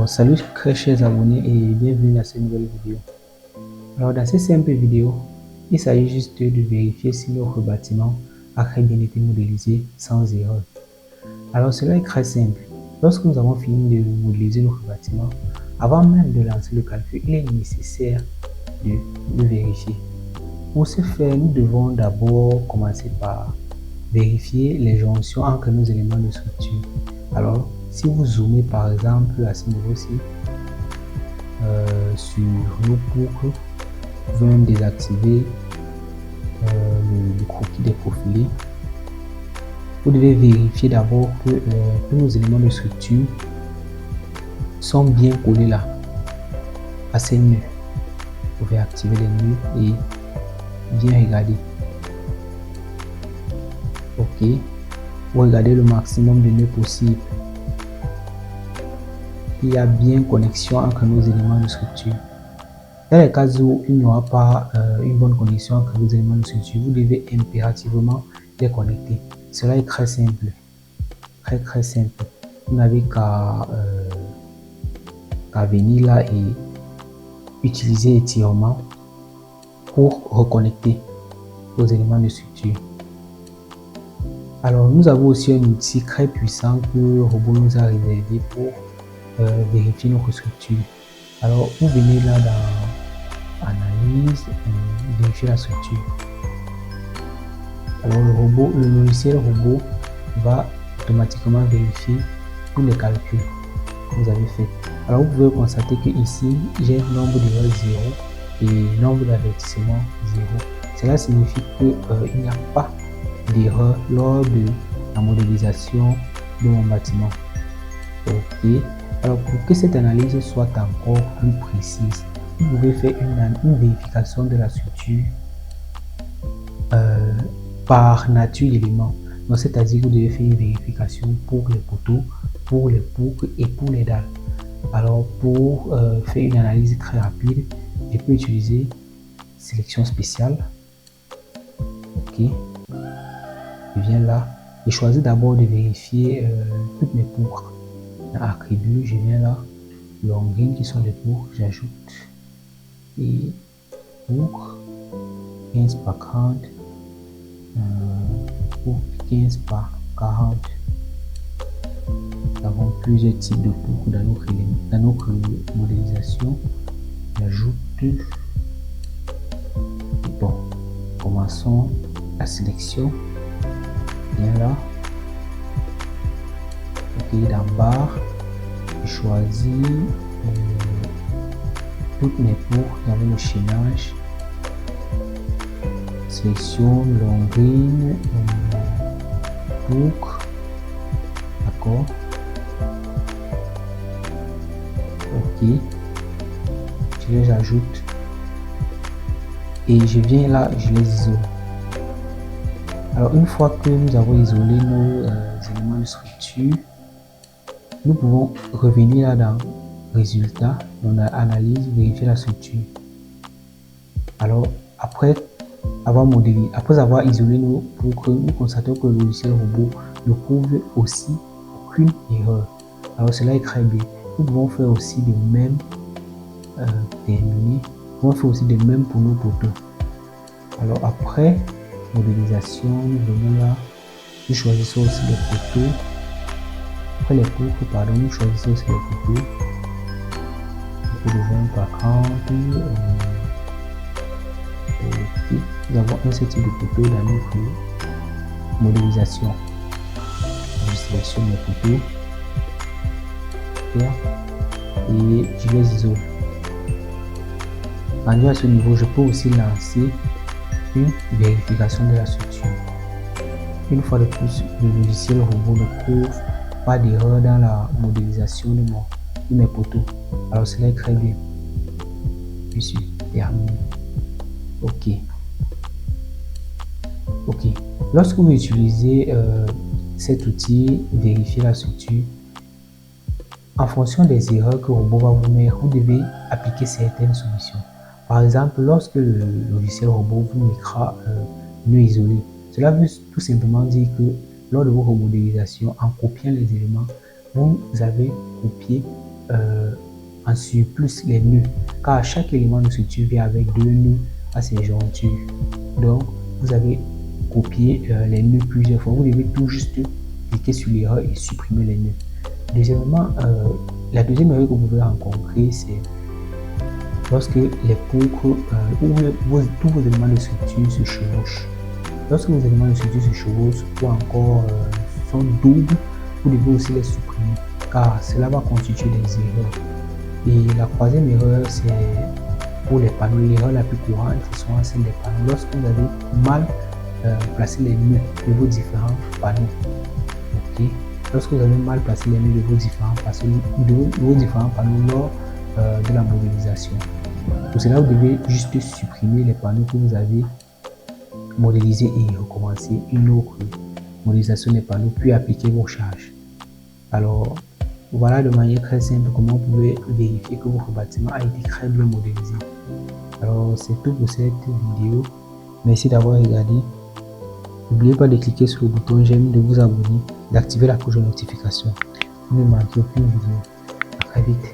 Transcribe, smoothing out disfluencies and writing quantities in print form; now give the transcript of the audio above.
Alors salut très chers abonnés et bienvenue dans cette nouvelle vidéo. Alors dans cette simple vidéo, il s'agit juste de vérifier si notre bâtiment a très bien été modélisé sans erreur. Alors cela est très simple. Lorsque nous avons fini de modéliser notre bâtiment, avant même de lancer le calcul, il est nécessaire de le vérifier. Pour ce faire, nous devons d'abord commencer par vérifier les jonctions entre nos éléments de structure. Alors, si vous zoomez par exemple à ce niveau-ci sur nos boucles, vous pouvez même désactiver le croquis des profilés. Vous devez vérifier d'abord que tous nos éléments de structure sont bien collés là, à ces nœuds. Vous pouvez activer les nœuds et bien regarder. Ok, vous regardez le maximum de nœuds possible. Il y a bien connexion entre nos éléments de structure. Dans les cas où il n'y aura pas une bonne connexion entre vos éléments de structure, vous devez impérativement les connecter. Cela est très simple, très simple. Vous n'avez qu'à venir là et utiliser étirement pour reconnecter vos éléments de structure. Alors nous avons aussi un outil très puissant que le robot nous a réservé pour vérifier notre structure. Alors vous venez là dans analyse, vérifier la structure. Alors le logiciel robot va automatiquement vérifier tous les calculs que vous avez fait. Alors vous pouvez constater que ici j'ai nombre d'erreurs 0 et nombre d'avertissements 0. Cela signifie qu'il n'y a pas d'erreur lors de la modélisation de mon bâtiment. Ok. Alors pour que cette analyse soit encore plus précise, vous pouvez faire une vérification de la structure par nature d'éléments. Donc c'est-à-dire que vous devez faire une vérification pour les poteaux, pour les boucles et pour les dalles. Alors pour faire une analyse très rapide, je peux utiliser sélection spéciale. Ok. Je viens là et choisis d'abord de vérifier toutes mes poutres. Dans attributs, je viens là, longuines qui sont les poutres, j'ajoute et poutres 15 par 40, pour 15 par 40. Nous avons plusieurs types de poutres dans notre modélisation. J'ajoute. Bon, commençons la sélection. Viens là. Ok, dans barre, je choisis toutes mes poutres dans le chaînage. Sélection, longrine, poutre. D'accord. Ok. Je les ajoute. Et je viens là, je les isole. Alors une fois que nous avons isolé nos éléments de structure, nous pouvons revenir là dans résultat, dans analyse, vérifier la structure. Alors après avoir isolé nos poutres, nous constatons que le logiciel robot ne trouve aussi aucune erreur. Alors cela est très bien. Nous pouvons faire aussi de même terminer. Nous pouvons faire aussi de même pour nos poteaux. Alors après modélisation, nous venons là, nous choisissons aussi les poteaux. Après les poutres, pardon, nous choisissons aussi les poteaux. De 20 par 30. Okay. Nous avons un seul type de poteau dans notre modélisation. Je sélectionne les poteaux et je les isole. Rendu à ce niveau, je peux aussi lancer une vérification de la structure. Une fois de plus, le logiciel robot ne trouve pas d'erreur dans la modélisation de mes poteaux. Alors cela est très bien. Je suis terminé. Ok. Lorsque vous utilisez cet outil, vérifier la structure, en fonction des erreurs que le robot va vous mettre, vous devez appliquer certaines solutions. Par exemple, lorsque le logiciel robot vous mettra nœud isolé, cela veut tout simplement dire que lors de vos remodélisations, en copiant les éléments, vous avez copié en surplus les nœuds, car chaque élément de structure vient avec 2 nœuds à ses jointures. Donc, vous avez copié les nœuds plusieurs fois. Vous devez tout juste cliquer sur l'erreur et supprimer les nœuds. Deuxièmement, la deuxième erreur que vous pouvez rencontrer, c'est lorsque les poutres tous vos éléments de structure se chevauchent. Lorsque vos éléments de structure se chevauchent ou encore sont doubles, vous devez aussi les supprimer, car cela va constituer des erreurs. Et la troisième erreur, c'est pour les panneaux. L'erreur la plus courante, c'est souvent celle des panneaux. Lorsque vous avez mal placé les nœuds de vos différents panneaux, okay? Lorsque vous avez mal placé les nœuds de vos différents panneaux lors de la modélisation. Pour cela, vous devez juste supprimer les panneaux que vous avez modélisés et recommencer une autre modélisation des panneaux, puis appliquer vos charges. Alors, voilà de manière très simple comment vous pouvez vérifier que votre bâtiment a été très bien modélisé. Alors, c'est tout pour cette vidéo. Merci d'avoir regardé. N'oubliez pas de cliquer sur le bouton j'aime, de vous abonner, d'activer la cloche de notification. Vous ne manquez aucune vidéo. À très vite.